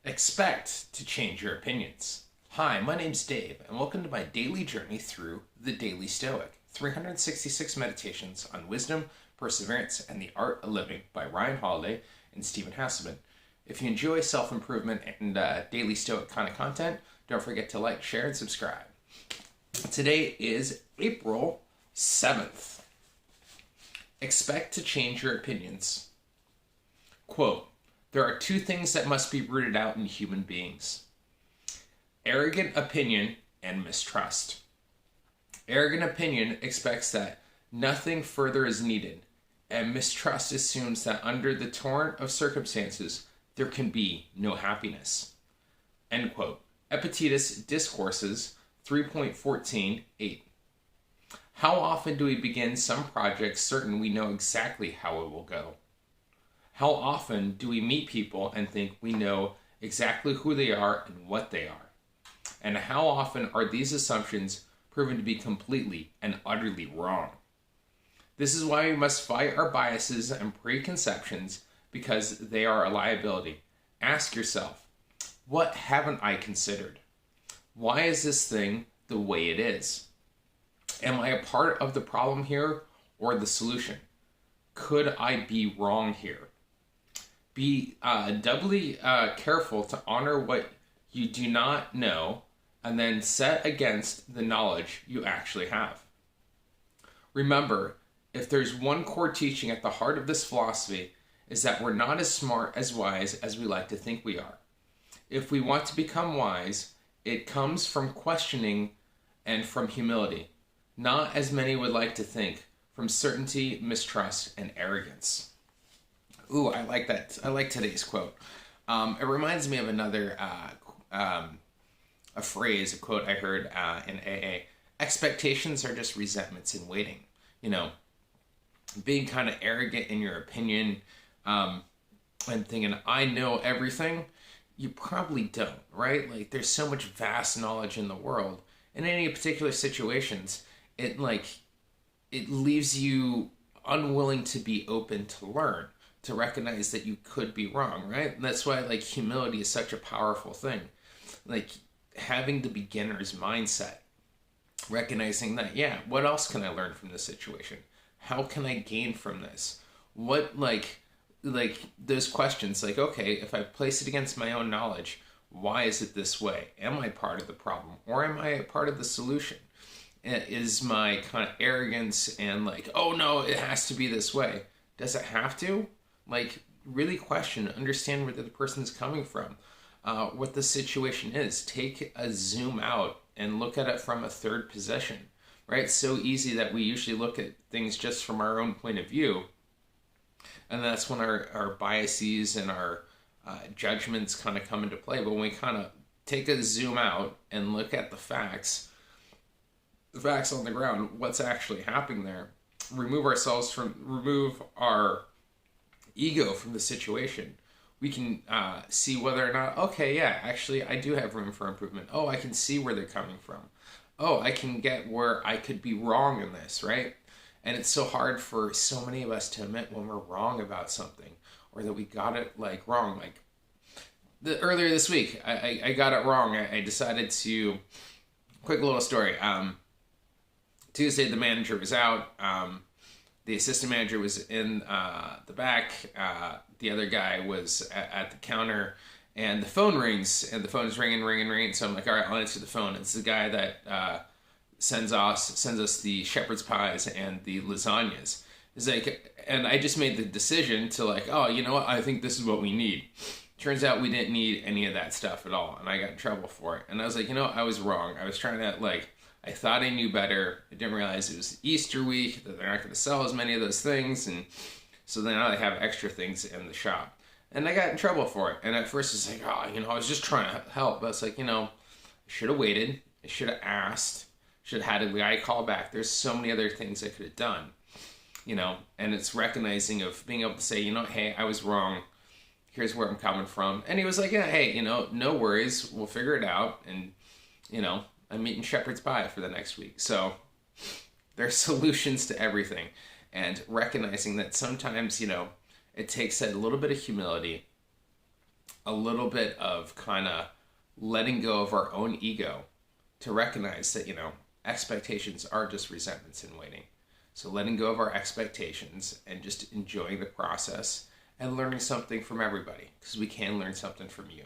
Expect to change your opinions. Hi, my name's Dave, and welcome to my daily journey through the Daily Stoic 366 Meditations on Wisdom, Perseverance, and the Art of Living by Ryan Holiday and Stephen Hasselman. If you enjoy self-improvement and daily Stoic kind of content, don't forget to like, share, and subscribe. Today is April 7th. Expect to change your opinions. Quote, "There are two things that must be rooted out in human beings: arrogant opinion and mistrust. Arrogant opinion expects that nothing further is needed, and mistrust assumes that under the torrent of circumstances, there can be no happiness." End quote. EPICTETUS Discourses 3.14.8. How often do we begin some projects certain we know exactly how it will go? How often do we meet people and think we know exactly who they are and what they are? And how often are these assumptions proven to be completely and utterly wrong? This is why we must fight our biases and preconceptions, because they are a liability. Ask yourself, what haven't I considered? Why is this thing the way it is? Am I a part of the problem here or the solution? Could I be wrong here? Be doubly careful to honor what you do not know and then set against the knowledge you actually have. Remember, if there's one core teaching at the heart of this philosophy, is that we're not as smart as wise as we like to think we are. If we want to become wise, it comes from questioning and from humility, not, as many would like to think, from certainty, mistrust, and arrogance. Ooh, I like that. I like today's quote. It reminds me of another a phrase, a quote I heard in AA. Expectations are just resentments in waiting. You know, being kind of arrogant in your opinion and thinking, I know everything. You probably don't, right? Like, there's so much vast knowledge in the world. In any particular situations, it leaves you unwilling to be open to learn, to recognize that you could be wrong, right? And that's why, like, humility is such a powerful thing. Like, having the beginner's mindset, recognizing that, yeah, what else can I learn from this situation? How can I gain from this? What, like those questions, like, okay, if I place it against my own knowledge, why is it this way? Am I part of the problem, or am I a part of the solution? Is my kind of arrogance and like, oh no, it has to be this way. Does it have to? Like, really question, understand where the person's coming from, what the situation is. Take a zoom out and look at it from a third position, right? It's so easy that we usually look at things just from our own point of view. And that's when our biases and our judgments kind of come into play. But when we kind of take a zoom out and look at the facts on the ground, what's actually happening there, remove our ego from the situation, we can see whether or not, okay, yeah, actually I do have room for improvement. Oh, I can see where they're coming from. Oh, I can get where I could be wrong in this, right? And it's so hard for so many of us to admit when we're wrong about something, or that we got it like wrong. Like earlier this week, I got it wrong. I decided to, quick little story. Tuesday, the manager was out. The assistant manager was in the back. The other guy was at the counter, and the phone rings, and the phone is ringing. So I'm like, all right, I'll answer the phone. It's the guy that sends us the shepherd's pies and the lasagnas. It's like, and I just made the decision to, like, oh, you know what? I think this is what we need. Turns out we didn't need any of that stuff at all, and I got in trouble for it. And I was like, you know, I was wrong. I was trying to, like, I thought I knew better. I didn't realize it was Easter week, that they're not going to sell as many of those things, and so then now they have extra things in the shop. And I got in trouble for it. And at first it's like, oh, you know, I was just trying to help. But it's like, you know, I should have waited. I should have asked. Should have had a guy call back. There's so many other things I could have done, you know. And it's recognizing of being able to say, you know, hey, I was wrong. Here's where I'm coming from. And he was like, yeah, hey, you know, no worries. We'll figure it out. And, you know, I'm eating shepherd's pie for the next week. So there's solutions to everything. And recognizing that sometimes, you know, it takes a little bit of humility a little bit of kind of letting go of our own ego to recognize that, expectations are just resentments in waiting. So letting go of our expectations and just enjoying the process and learning something from everybody, because we can learn something from you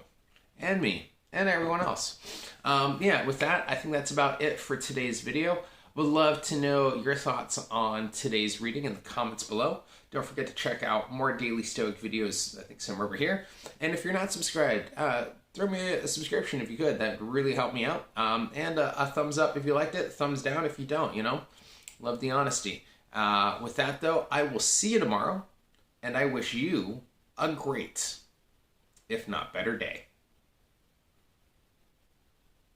and me and everyone else. With that, I think that's about it for today's video. Would love to know your thoughts on today's reading in the comments below. Don't forget to check out more Daily Stoic videos, I think somewhere over here. And if you're not subscribed, throw me a subscription if you could. That would really help me out. And a thumbs up if you liked it, thumbs down if you don't, Love the honesty. With that, though, I will see you tomorrow, and I wish you a great, if not better, day.